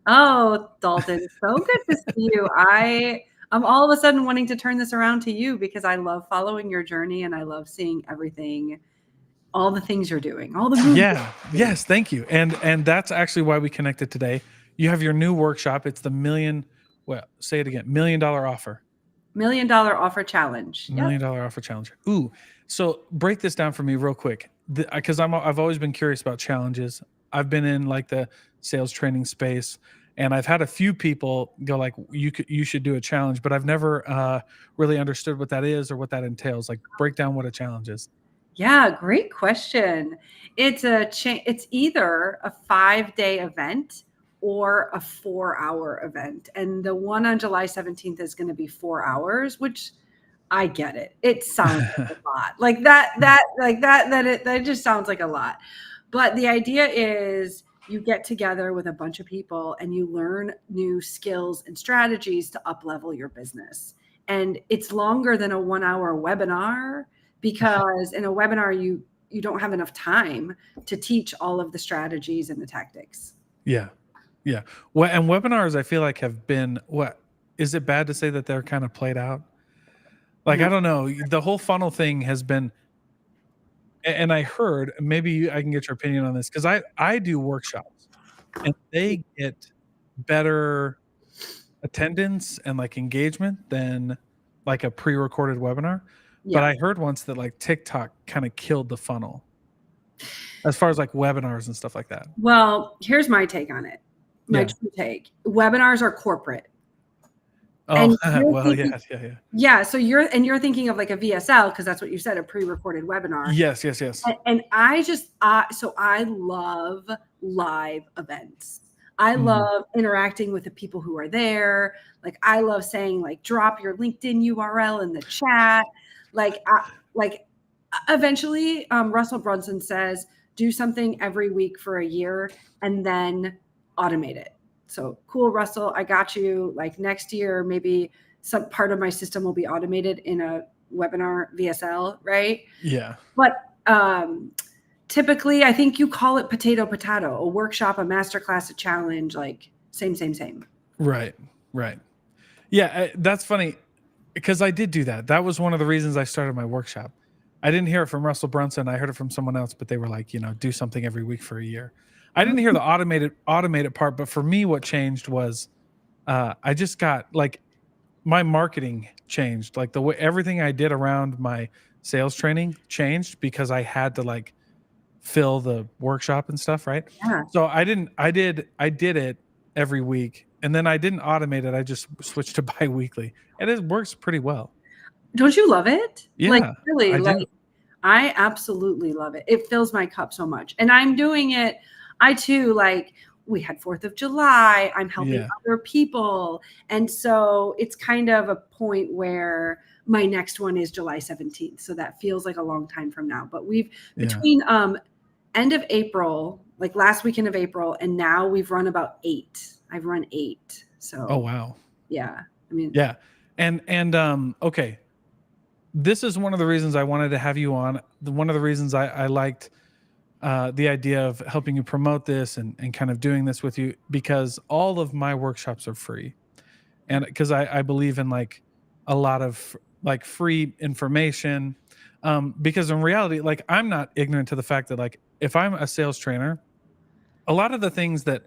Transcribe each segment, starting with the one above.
Oh, Dalton, so good to see you. I'm all of a sudden wanting to turn this around to you because I love following your journey and I love seeing everything, all the things you're doing, all the moves. Yeah. Yes. Thank you. And that's actually why we connected today. You have your new workshop. It's the say it again, $1 million offer. $1 million offer challenge. Yep. $1 million offer challenge. Ooh. So break this down for me real quick. Because I've always been curious about challenges. I've been in like the sales training space, and I've had a few people go like, you should do a challenge, but I've never really understood what that is or what that entails. Like, break down what a challenge is. Yeah, great question. It's either a 5-day event or a 4-hour event. And the one on July 17th is going to be 4 hours, which I get it. It sounds like a lot. That just sounds like a lot. But the idea is you get together with a bunch of people and you learn new skills and strategies to up level your business. And it's longer than a 1-hour webinar because in a webinar you don't have enough time to teach all of the strategies and the tactics. Yeah. Yeah. Well, and webinars I feel like have been, what is it bad to say that they're kind of played out? Like, No. I don't know. The whole funnel thing has been, and I heard, maybe I can get your opinion on this, because I do workshops and they get better attendance and like engagement than like a pre-recorded webinar. Yeah. But I heard once that like TikTok kind of killed the funnel as far as like webinars and stuff like that. Well, here's my take on it. My true take. Webinars are corporate. Oh, well, yeah. Yeah. So you're thinking of like a VSL, because that's what you said, a pre-recorded webinar. Yes. And so I love live events. I love interacting with the people who are there. Like, I love saying, like, drop your LinkedIn URL in the chat. Eventually, Russell Brunson says, do something every week for a year and then automate it. So cool, Russell, I got you. Like, next year, maybe some part of my system will be automated in a webinar VSL, right? Yeah. But typically, I think you call it potato, a workshop, a masterclass, a challenge, like same. Right. Yeah, that's funny, because I did do that. That was one of the reasons I started my workshop. I didn't hear it from Russell Brunson. I heard it from someone else, but they were like, do something every week for a year. I didn't hear the automated part, but for me, what changed was I just got like my marketing changed. Like the way everything I did around my sales training changed because I had to like fill the workshop and stuff, right? Yeah. So I did it every week, and then I didn't automate it. I just switched to bi-weekly, and it works pretty well. Don't you love it? Yeah, like, really, I absolutely love it. It fills my cup so much. And I'm doing it. I too, like, we had 4th of July. I'm helping other people. And so it's kind of a point where my next one is July 17th. So that feels like a long time from now. But between end of April, like last weekend of April, and now we've run about 8. I've run 8. So. Oh, wow. Yeah. I mean. Yeah. And okay. This is one of the reasons I wanted to have you on. One of the reasons I liked the idea of helping you promote this and kind of doing this with you, because all of my workshops are free. And because I believe in like a lot of like free information, because in reality, like, I'm not ignorant to the fact that like, if I'm a sales trainer, a lot of the things that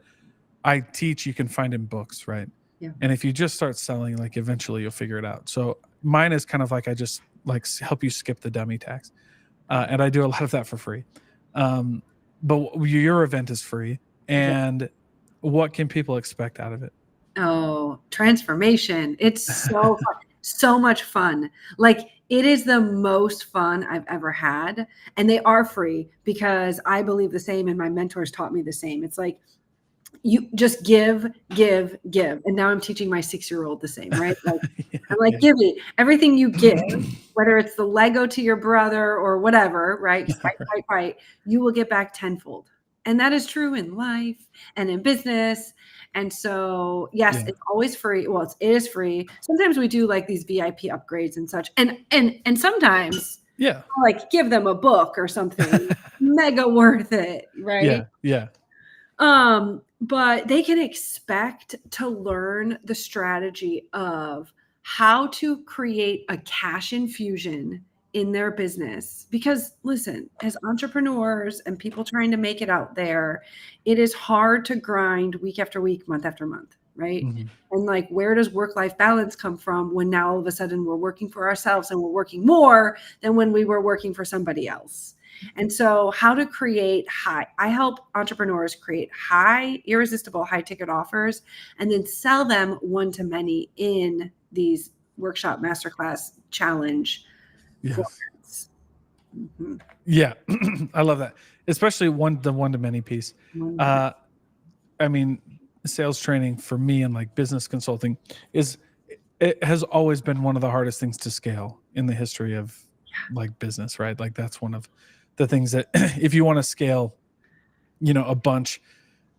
I teach, you can find in books, right? Yeah. And if you just start selling, like, eventually you'll figure it out. So mine is kind of like, I just like help you skip the dummy tax. And I do a lot of that for free. But your event is free. And what can people expect out of it? Oh, transformation. It's so fun. So much fun. Like, it is the most fun I've ever had. And they are free because I believe the same, and my mentors taught me the same. It's like, you just give. And now I'm teaching my 6-year-old the same, right? Like, I'm like, give me everything you give, whether it's the Lego to your brother or whatever, right? Fight. You will get back tenfold. And that is true in life and in business. And so, yes, it's always free. Well, it is free. Sometimes we do like these VIP upgrades and such. And sometimes, like, give them a book or something. Mega worth it, right? Yeah. But they can expect to learn the strategy of how to create a cash infusion in their business. Because listen, as entrepreneurs and people trying to make it out there, it is hard to grind week after week, month after month, right? Mhm. And like, where does work-life balance come from when now all of a sudden we're working for ourselves and we're working more than when we were working for somebody else? And so how to create I help entrepreneurs create irresistible, high ticket offers and then sell them one to many in these workshop, masterclass, challenge Yes. formats. Mhm. Yeah. I love that. Especially the one to many piece. One- Uh, I mean, sales training for me and like business consulting it has always been one of the hardest things to scale in the history of like business, right? Like that's one of the things that if you want to scale, a bunch,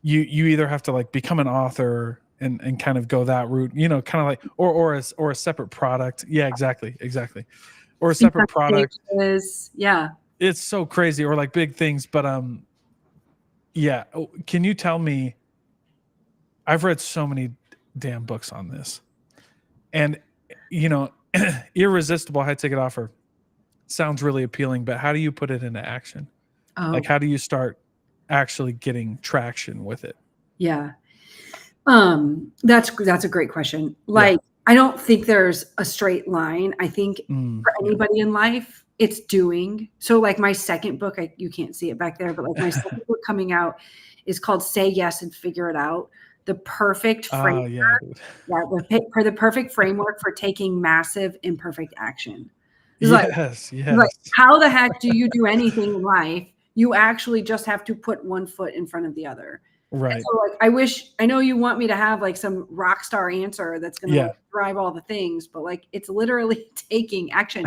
you either have to like become an author and kind of go that route, kind of like or a separate product. Yeah, exactly. Or a Speak on separate product. stages. Yeah. It's so crazy, or like big things, but yeah. Can you tell me? I've read so many damn books on this, and irresistible high ticket offer sounds really appealing, but how do you put it into action? Like, Oh, how do you start actually getting traction with it? yeah. That's a great question. Yeah. Like, I don't think there's a straight line. I think for Yeah. anybody in life, it's doing. So like my second book, you can't see it back there, but like my second book coming out is called Say Yes and Figure It Out. The perfect Oh, framework, yeah, dude. yeah, for the perfect framework for taking massive imperfect action. It's Yes, like yes. how the heck do you do anything in life? You actually just have to put one foot in front of the other. And Right. so like I know you want me to have like some rock star answer that's gonna like Yeah. drive all the things, but like it's literally taking action.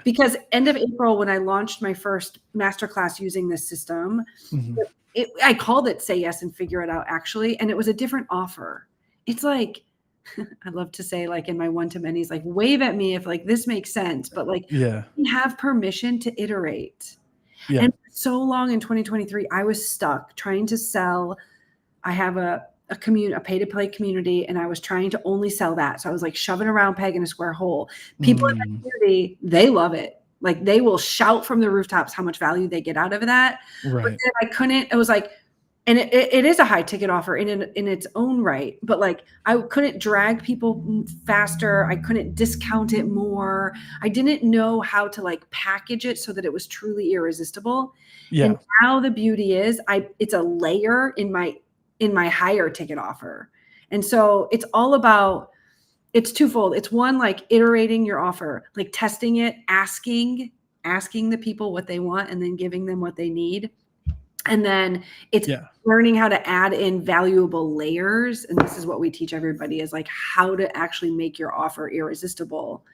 Because end of April, when I launched my first masterclass using this system, Mhm. I called it Say Yes and Figure It Out actually, and it was a different offer. It's like I love to say like in my one to manys, like wave at me if like this makes sense, but like Yeah. we have permission to iterate. Yeah. And for so long in 2023, I was stuck trying to sell. I have a pay to play community, and I was trying to only sell that. So I was like shoving around peg in a square hole. People in Mm, that community, they love it. Like they will shout from the rooftops how much value they get out of that. But right. then I couldn't. It was like, and it is a high ticket offer in its own right. But like I couldn't drag people faster. I couldn't discount it more. I didn't know how to like package it so that it was truly irresistible. And Yeah. now the beauty is it's a layer in my higher ticket offer. And so it's twofold. It's one, like iterating your offer, like testing it, asking the people what they want and then giving them what they need. And then it's Yeah. learning how to add in valuable layers. And this is what we teach everybody is like how to actually make your offer irresistible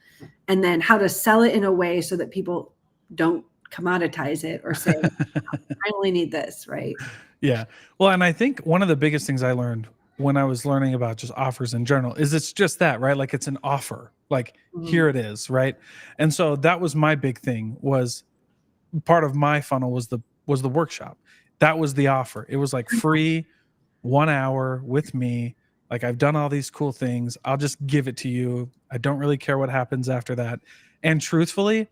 and then how to sell it in a way so that people don't commoditize it or say, I only need this, right? Yeah. Well, and I think one of the biggest things I learned when I was learning about just offers in general is it's just that, right? Like it's an offer. Like Mhm. here it is, right? And so that was my big thing was part of my funnel was the workshop. That was the offer. It was like free 1 hour with me. Like I've done all these cool things. I'll just give it to you. I don't really care what happens after that. And truthfully,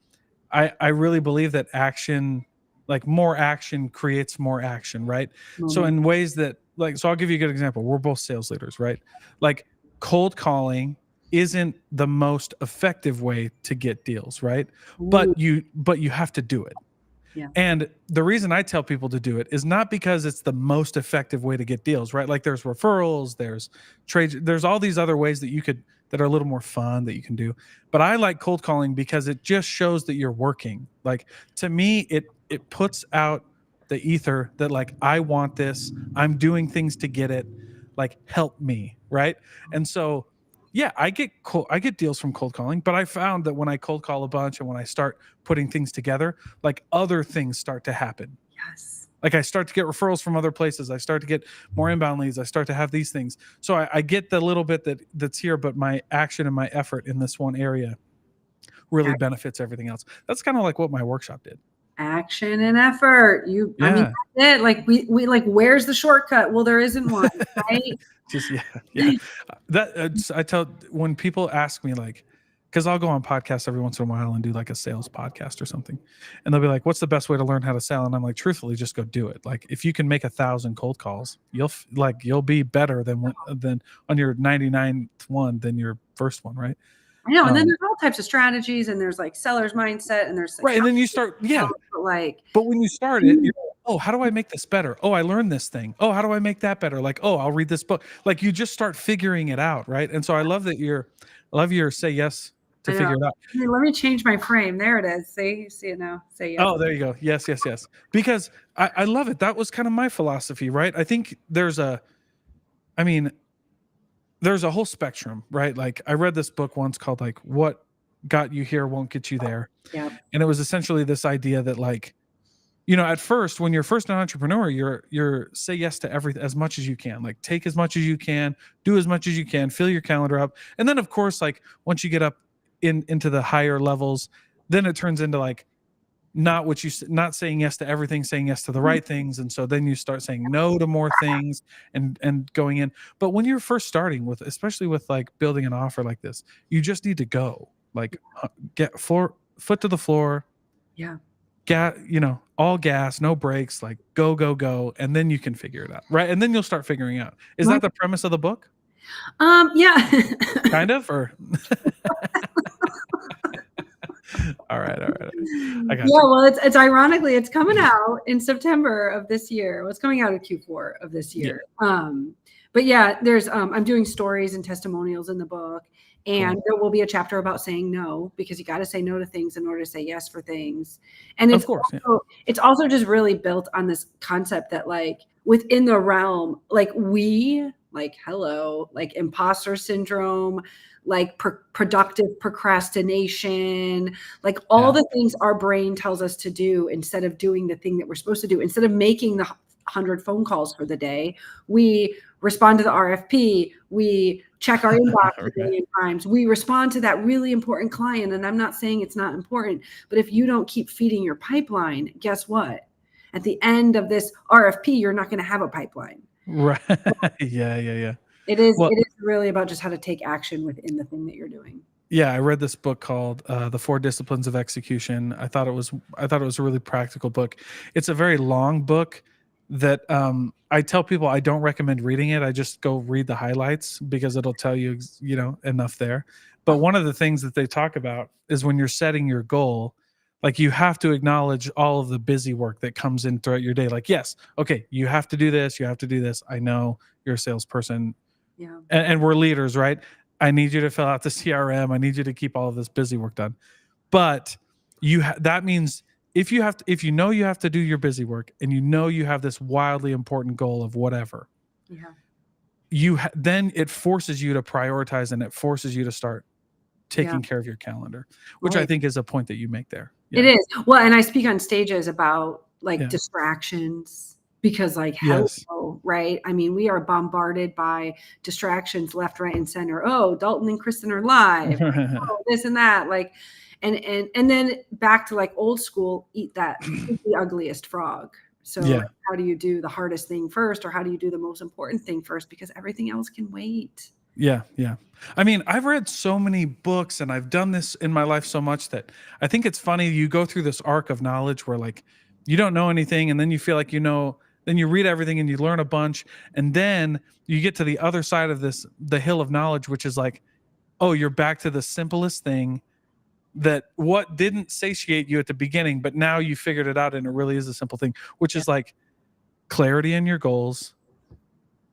I really believe that action, like more action creates more action, right? So Moment. in ways that like, so I'll give you a good example. We're both sales leaders, right? Like cold calling isn't the most effective way to get deals, right? Ooh, But you have to do it. yeah. And the reason I tell people to do it is not because it's the most effective way to get deals, right? Like there's referrals, there's trade, there's all these other ways that are a little more fun that you can do. But I like cold calling because it just shows that you're working. Like to me, it puts out the ether that like I want this, I'm doing things to get it, like help me, right? And so yeah, I get deals from cold calling, but I found that when I cold call a bunch and when I start putting things together, like other things start to happen. Yes. Like I start to get referrals from other places. I start to get more inbound leads. I start to have these things. So I get the little bit that's here, but my action and my effort in this one area really benefits everything else. That's kind of like what my workshop did. action and effort. I mean, Yeah. that's it. Like we like, where's the shortcut? Well, there isn't one, right? Just yeah. I tell when people ask me like, because I'll go on podcasts every once in a while and do like a sales podcast or something, and they'll be like, "What's the best way to learn how to sell?" And I'm like, truthfully, just go do it. Like, if you can make 1,000 cold calls, you'll be better than on your 99th one than your first one, right? I know. And then there's all types of strategies, and there's like seller's mindset, and there's like, Right, and then you start, yeah. like, But when you start it, you're like, oh, how do I make this better? Oh, I learned this thing. Oh, how do I make that better? Like, oh, I'll read this book. Like, you just start figuring it out, right? And so I love your say yes to figure it out. Let me change my frame. There it is. See, you see it now. Say yes. Oh, there you go. Yes. Because I love it. That was kind of my philosophy, right? I think there's a whole spectrum, right? Like, I read this book once called like What Got You Here Won't Get You There. Yeah. And it was essentially this idea that, like, at first, when you're first an entrepreneur, you're say yes to everything as much as you can, like take as much as you can, do as much as you can, fill your calendar up. And then of course, like once you get up into the higher levels, then it turns into like not saying yes to everything, saying yes to the right things. And so then you start saying no to more things and going in. But when you're first starting with, especially with like building an offer like this, you just need to go, like get foot to the floor. Yeah. All gas, no brakes, like go, and then you can figure it out, right? And then you'll start figuring out. Is that the premise of the book? Yeah. Kind of, or all right. I got you. Well, it's ironically, it's coming out in September of this year. Well, it's coming out in Q4 of this year. Yeah. But yeah, there's I'm doing stories and testimonials in the book. And there will be a chapter about saying no, because you got to say no to things in order to say yes for things. And it's also just really built on this concept that, like, within the realm, like imposter syndrome, like productive procrastination, like all the things our brain tells us to do instead of doing the thing that we're supposed to do, instead of making the 100 phone calls for the day, we respond to the RFP, we check our inbox a million times, we respond to that really important client. And I'm not saying it's not important, but if you don't keep feeding your pipeline, guess what? At the end of this RFP, you're not going to have a pipeline. Right. Yeah. It is really about just how to take action within the thing that you're doing. Yeah, I read this book called The 4 Disciplines of Execution. I thought it was a really practical book. It's a very long book that I tell people I don't recommend reading it. I just go read the highlights because it'll tell you, enough there. But one of the things that they talk about is when you're setting your goal, like, you have to acknowledge all of the busy work that comes in throughout your day. Like, yes, okay, you have to do this. You have to do this. I know you're a salesperson. Yeah. And we're leaders, right? I need you to fill out the CRM. I need you to keep all of this busy work done. But that means if you have to do your busy work, and you have this wildly important goal of whatever, then it forces you to prioritize, and it forces you to start taking care of your calendar, which I think is a point that you make there. Yeah. It is. Well, and I speak on stages about distractions, because right? I mean, we are bombarded by distractions left, right, and center. Oh, Dalton and Kristen are live. This and that. Like, and then back to like old school, eat the ugliest frog. So how do you do the hardest thing first, or how do you do the most important thing first? Because everything else can wait. Yeah. I mean, I've read so many books, and I've done this in my life so much that I think it's funny. You go through this arc of knowledge where, like, you don't know anything, and then you feel like then you read everything and you learn a bunch, and then you get to the other side of the hill of knowledge, which is like, oh, you're back to the simplest thing, that what didn't satiate you at the beginning, but now you figured it out, and it really is a simple thing, which is like clarity in your goals,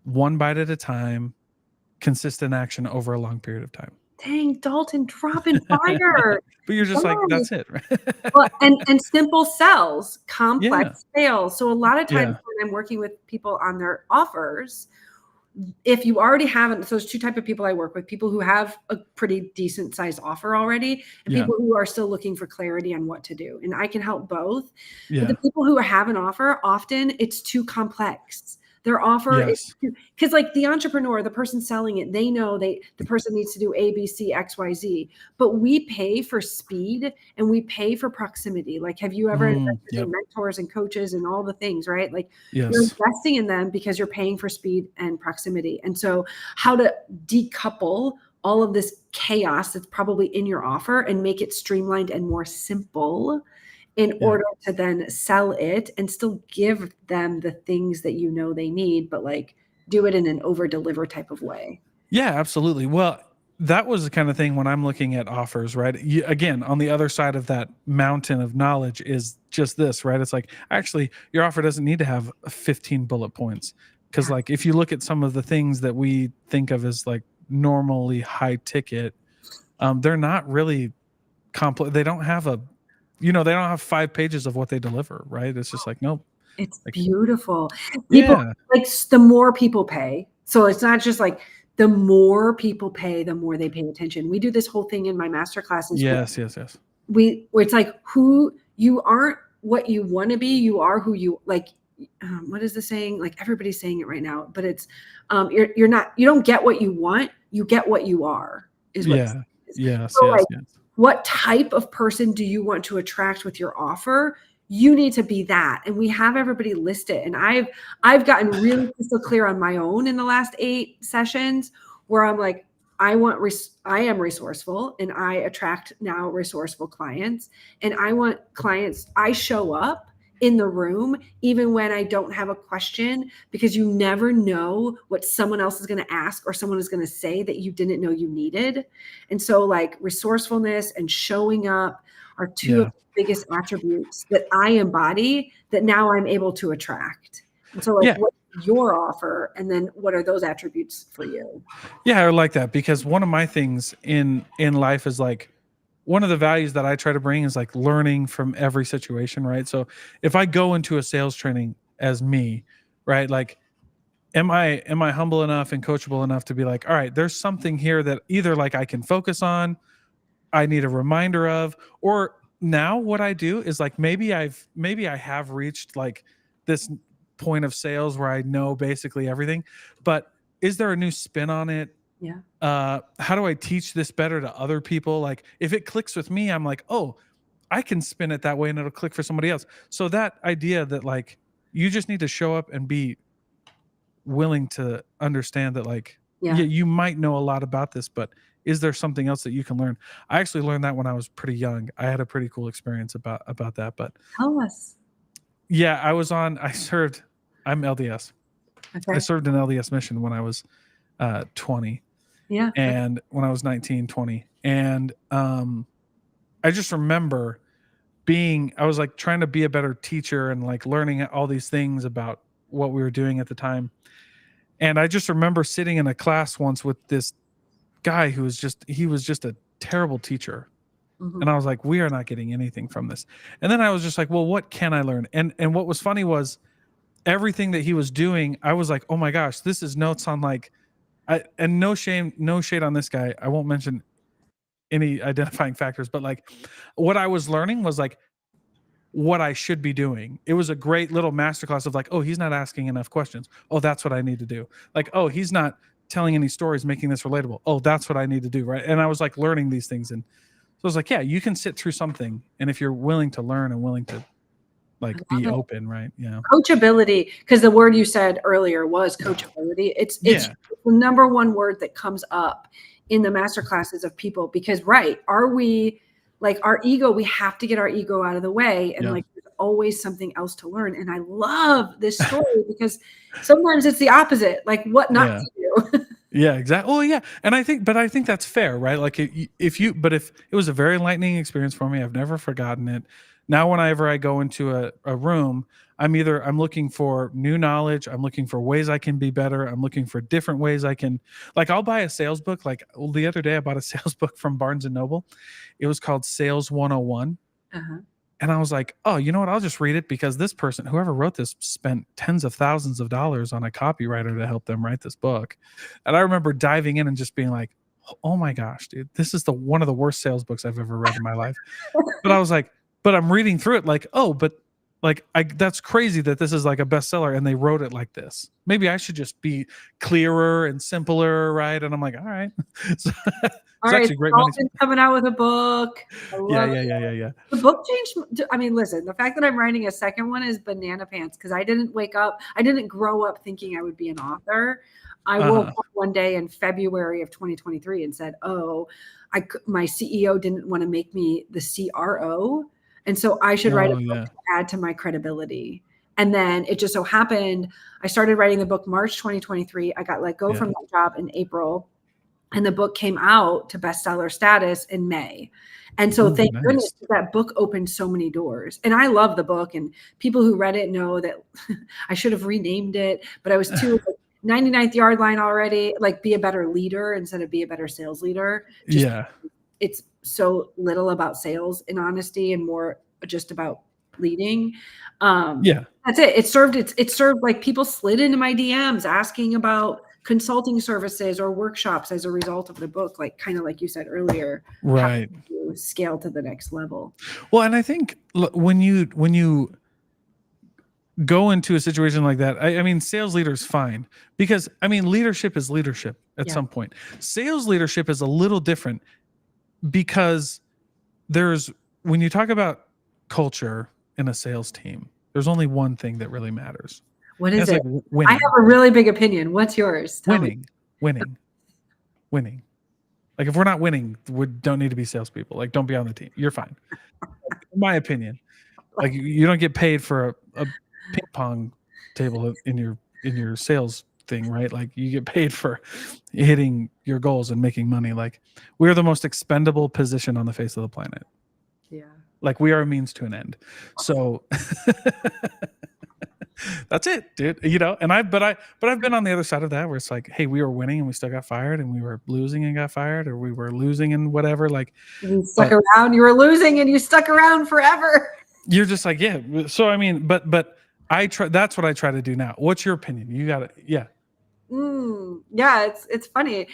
one bite at a time, consistent action over a long period of time. Dang, Dalton, dropping fire. But you're just like, that's it, right? Well, and simple sells, complex fails. So a lot of times when I'm working with people on their offers, if you already haven't, so there's two types of people I work with: people who have a pretty decent sized offer already, and people who are still looking for clarity on what to do. And I can help both. But the people who have an offer, often it's too complex. Their offer is, Yes. because like the entrepreneur, the person selling it, they know the person needs to do A, B, C, X, Y, Z. But we pay for speed and we pay for proximity. Like, have you ever invested Yep. in mentors and coaches and all the things, right? Like, you're Yes. investing in them because you're paying for speed and proximity. And so how to decouple all of this chaos that's probably in your offer and make it streamlined and more simple in order to then sell it and still give them the things that you know they need, but like do it in an over deliver type of way. Yeah, absolutely. Well, that was the kind of thing when I'm looking at offers, right? Again, on the other side of that mountain of knowledge is just this, right? It's like, actually, your offer doesn't need to have 15 bullet points. Because, Yeah. like, if you look at some of the things that we think of as like normally high ticket, they're not really complex. They don't have they don't have 5 pages of what they deliver, right? It's just like, nope. It's Like, beautiful. People yeah. like the more people pay. So it's not just like the more people pay, the more they pay attention. We do this whole thing in my master classes. Yes. Where it's like who you aren't what you want to be, you are who you like. What is the saying? Like everybody's saying it right now, but it's you're not, you don't get what you want, you get what you are is what Yeah. Yes. so Yes. like Yes. what type of person do you want to attract with your offer? You need to be that. And we have everybody list it. And I've gotten really crystal clear on my own in the last 8 sessions where I'm like, I am resourceful and I attract now resourceful clients. And I want clients, I show up in the room even when I don't have a question, because you never know what someone else is going to ask or someone is going to say that you didn't know you needed. And so like resourcefulness and showing up are two of the biggest attributes that I embody that now I'm able to attract. And so like what's your offer, and then what are those attributes for you? Yeah, I like that, because one of my things in life is like, one of the values that I try to bring is like learning from every situation, right? So if I go into a sales training as me, right? Like, am I humble enough and coachable enough to be like, all right, there's something here that either like I can focus on, I need a reminder of, or now what I do is like maybe I have reached like this point of sales where I know basically everything, but is there a new spin on it? Yeah. How do I teach this better to other people? Like, if it clicks with me, I'm like, oh, I can spin it that way and it'll click for somebody else. So that idea that like you just need to show up and be willing to understand that like, yeah, you might know a lot about this, but is there something else that you can learn? I actually learned that when I was pretty young. I had a pretty cool experience about that. But Tell us. yeah, I'm LDS. Okay. I served an LDS mission when I was 20. Yeah. And when I was 19, 20. And I just remember I was like trying to be a better teacher and like learning all these things about what we were doing at the time. And I just remember sitting in a class once with this guy who was just a terrible teacher. Mm-hmm. And I was like, we are not getting anything from this. And then I was just like, well, what can I learn? And what was funny was everything that he was doing, I was like, oh my gosh, this is notes on like, and no shade on this guy. I won't mention any identifying factors, but like what I was learning was like what I should be doing. It was a great little masterclass of like, oh, he's not asking enough questions. Oh, that's what I need to do. Like, oh, he's not telling any stories, making this relatable. Oh, that's what I need to do. Right. And I was like learning these things. And so I was like, yeah, you can sit through something. And if you're willing to learn and willing to like be open, right? Yeah. Coachability, because the word you said earlier was coachability. It's the number one word that comes up in the master classes of people, because are we like our ego, we have to get our ego out of the way, and like there's always something else to learn. And I love this story because sometimes it's the opposite, like what not to do. Yeah, exactly. Oh yeah. And I think that's fair, right? Like if it was a very enlightening experience for me. I've never forgotten it. Now, whenever I go into a room, I'm looking for new knowledge. I'm looking for ways I can be better. I'm looking for different ways I can, like, I'll buy a sales book. Like the other day I bought a sales book from Barnes and Noble. It was called Sales 101. Uh-huh. And I was like, oh, you know what? I'll just read it, because this person, whoever wrote this, spent tens of thousands of dollars on a copywriter to help them write this book. And I remember diving in and just being like, oh my gosh, dude, this is one of the worst sales books I've ever read in my life. But I was like, but I'm reading through it like, oh, but like that's crazy that this is like a bestseller and they wrote it like this. Maybe I should just be clearer and simpler, right? And I'm like, all right. So, All it's right, actually great money. Dalton's coming out with a book. I Yeah, love yeah, it. yeah, yeah, yeah. The book changed. I mean, listen, the fact that I'm writing a second one is banana pants because I didn't wake up, I didn't grow up thinking I would be an author. I woke up one day in February of 2023 and said, oh, my CEO didn't want to make me the CRO. And so I should write a book to add to my credibility. And then it just so happened, I started writing the book March 2023. I got let go from that job in April. And the book came out to bestseller status in May. And so thank goodness that book opened so many doors. And I love the book, and people who read it know that I should have renamed it, but I was too 99th yard line already, like be a better leader instead of be a better sales leader. Just it's so little about sales in honesty and more just about leading. That's it. It served like people slid into my DMs asking about consulting services or workshops as a result of the book, like kind of like you said earlier, right? How to scale to the next level. Well, and I think when you go into a situation like that, I mean, sales leader is fine because I mean, leadership is leadership at some point. Sales leadership is a little different because when you talk about culture in a sales team, there's only one thing that really matters. What is it? Like winning. I have a really big opinion. What's yours? Tell me. Winning. Like if we're not winning, we don't need to be salespeople. Like don't be on the team. You're fine. In my opinion, like you don't get paid for a ping pong table in your sales thing, right? Like you get paid for hitting your goals and making money. Like we're the most expendable position on the face of the planet. Yeah. Like we are a means to an end. So that's it, dude. You know, and I've been on the other side of that where it's like, hey, we were winning and we still got fired, and we were losing and got fired, or we were losing and whatever. Like you stuck around, you were losing and you stuck around forever. You're just like, yeah. So I mean, but that's what I try to do now. What's your opinion? You got it. Yeah. Yeah, it's funny.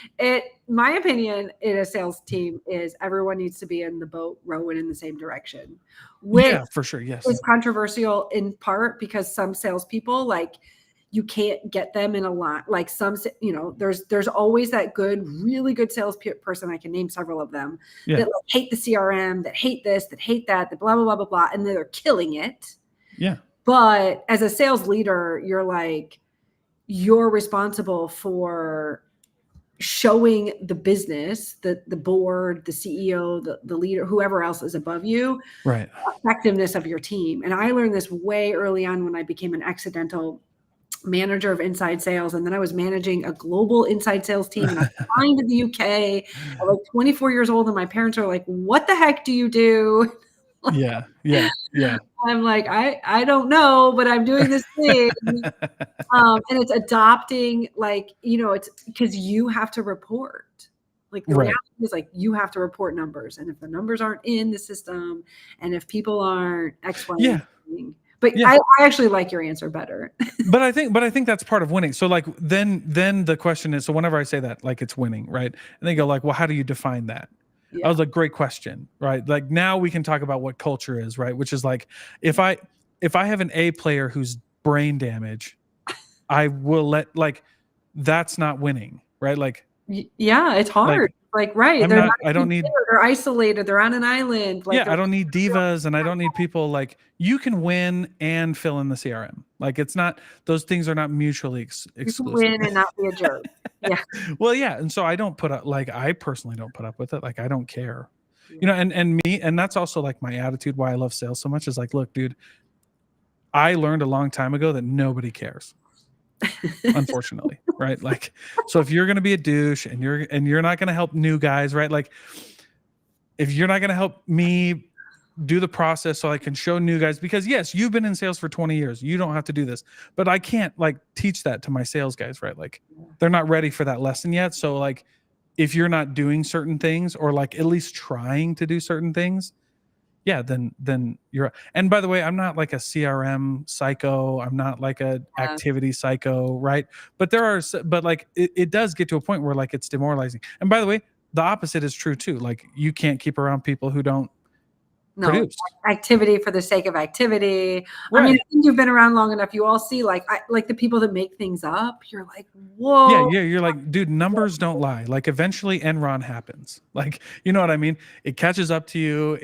My opinion in a sales team is everyone needs to be in the boat rowing in the same direction. Yeah, for sure. Yes. It's controversial in part because some salespeople, like you can't get them in a lot. Like some, there's always that really good sales person. I can name several of them that like hate the CRM, that hate this, that hate that blah, blah, blah, blah, blah. And they're killing it. Yeah. But as a sales leader, you're responsible for showing the business, the board, the CEO, the leader, whoever else is above you, right, effectiveness of your team. And I learned this way early on when I became an accidental manager of inside sales. And then I was managing a global inside sales team. And I was flying to the UK at like 24 years old. And my parents are like, what the heck do you do? Yeah. I'm like, I don't know, but I'm doing this thing. And it's adopting, like, it's because you have to report. Like the reality is like, you have to report numbers. And if the numbers aren't in the system and if people aren't X, Y, but I actually like your answer better. but I think that's part of winning. So like, then the question is, so whenever I say that, like it's winning, right? And they go like, well, how do you define that? I was like, great question, right? Like now we can talk about what culture is, right? Which is like, if I have an A player who's brain damage, I will that's not winning, right? Like, yeah, it's hard. Right. They're isolated. They're on an island. I don't need divas and I don't need people like you can win and fill in the CRM. Like it's not, those things are not mutually exclusive. You can win and not be a jerk. Yeah. Well, yeah. And so I don't put up, I personally don't put up with it. Like, I don't care, and that's also like my attitude. Why I love sales so much is like, look, dude, I learned a long time ago that nobody cares. Unfortunately, right? Like, so if you're going to be a douche and you're not going to help new guys, right? Like if you're not going to help me do the process so I can show new guys, because yes, you've been in sales for 20 years. You don't have to do this, but I can't like teach that to my sales guys, right? Like they're not ready for that lesson yet. So like, if you're not doing certain things or like at least trying to do certain things, yeah, then you're, and by the way, I'm not like a CRM psycho. I'm not like a activity psycho, right? But like it does get to a point where like it's demoralizing. And by the way, the opposite is true too. Like you can't keep around people who don't No, Produce. activity for the sake of activity. I mean, Right. I think you've been around long enough. You all see, like, like the people that make things up. You're like, Yeah, whoa. yeah, you're like, dude, numbers don't lie. Like eventually Enron happens. Like, you know what I mean? It catches up to you.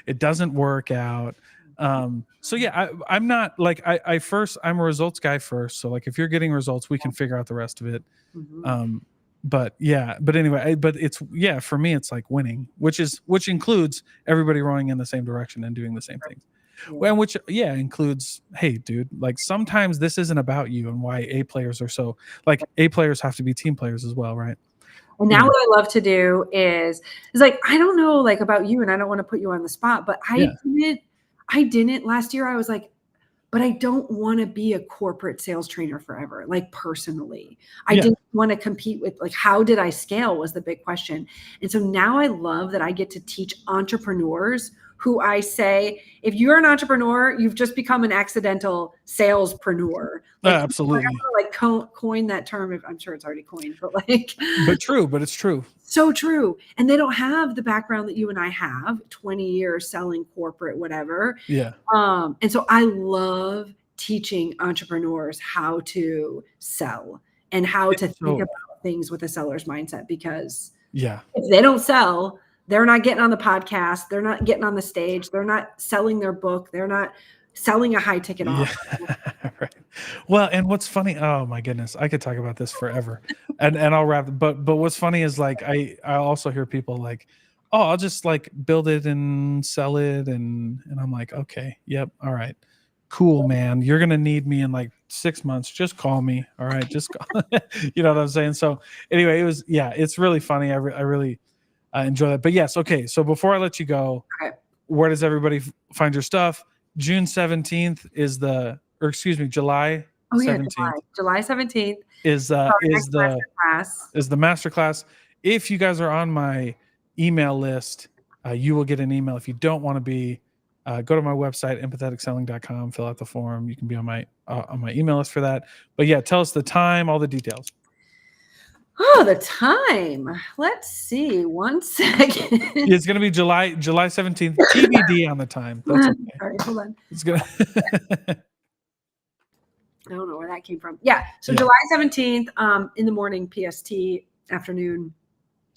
It doesn't work out. So yeah, I'm not like I'm a results guy first. So like if you're getting results, we can figure out the rest of it. Mhm. Um, but yeah, but anyway, but it's yeah, for me it's like winning, which includes everybody rowing in the same direction and doing the same thing. Yeah. Well, which yeah includes, hey, dude, like sometimes this isn't about you and why A players are so like A players have to be team players as well, right? And You now know, what I love to do is like, I don't know, like, about you, and I don't wanna put you on the spot, but yeah, I didn't last year, I was like, but I don't wanna be a corporate sales trainer forever, like, personally. I yeah, didn't wanna compete with, like, how did I scale was the big question. And so now I love that I get to teach entrepreneurs who I say, if you're an entrepreneur, you've just become an accidental salespreneur. Like, I'm absolutely. gonna, like, coin that term. If I'm sure it's already coined, but like, But true, but it's true. so true. And they don't have the background that you and I have, 20 years selling corporate, whatever. Yeah, And so I love teaching entrepreneurs how to sell and how to think so about things with a seller's mindset, because yeah, if they don't sell, they're not getting on the podcast, they're not getting on the stage, they're not selling their book, they're not selling a high ticket yeah. offer. Right. Well, and what's funny, oh my goodness, I could talk about this forever. And I'll wrap, but what's funny is like I also hear people like, oh, I'll just like build it and sell it, and I'm like, okay, yep, all right. Cool, man. You're gonna need me in like 6 months. Just call me. All right. Just call. You know what I'm saying? So anyway, it was yeah, it's really funny. I really enjoy that. But yes, okay. So before I let you go, Okay. where does everybody find your stuff? June 17th is the, or excuse me, July Oh yeah, 17th July 17th, is our is next the masterclass. masterclass. If you guys are on my email list, you will get an email. If you don't want to be, go to my website empatheticselling.com, fill out the form. You can be on my email list for that. But yeah, tell us the time, all the details. Oh, the time. Let's see. 1 second. It's going to be July 17th, TBD on the time. That's okay. Sorry, hold on. It's gonna I don't know where that came from. Yeah. So yeah, July 17th, in the morning, PST, afternoon,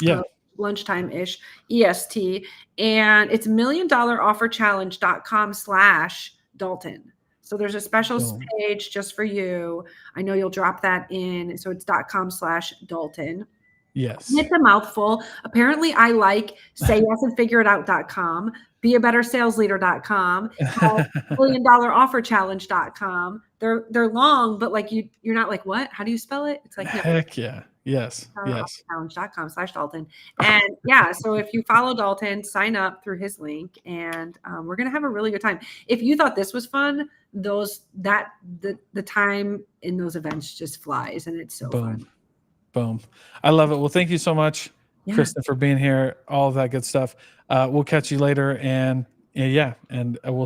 yeah. lunchtime-ish, EST. And it's milliondollarofferchallenge.com/Dalton. So there's a special Boom. page just for you. I know you'll drop that in. So it's .com/Dalton. Yes. It's a mouthful. Apparently, I like sayyesandsfigureitout.com, beabettersalesleader.com, milliondollarofferchallenge.com. They're long, but like you're not like, what? How do you spell it? It's like, no, Heck yeah. Yes. Yes. challenge.com/Dalton. And yeah, so if you follow Dalton, sign up through his link, and we're gonna have a really good time. If you thought this was fun, the time in those events just flies, and it's so fun. Boom. Boom. I love it. Well, thank you so much, Yeah. Kristen, for being here, all of that good stuff. We'll catch you later. And yeah, and we'll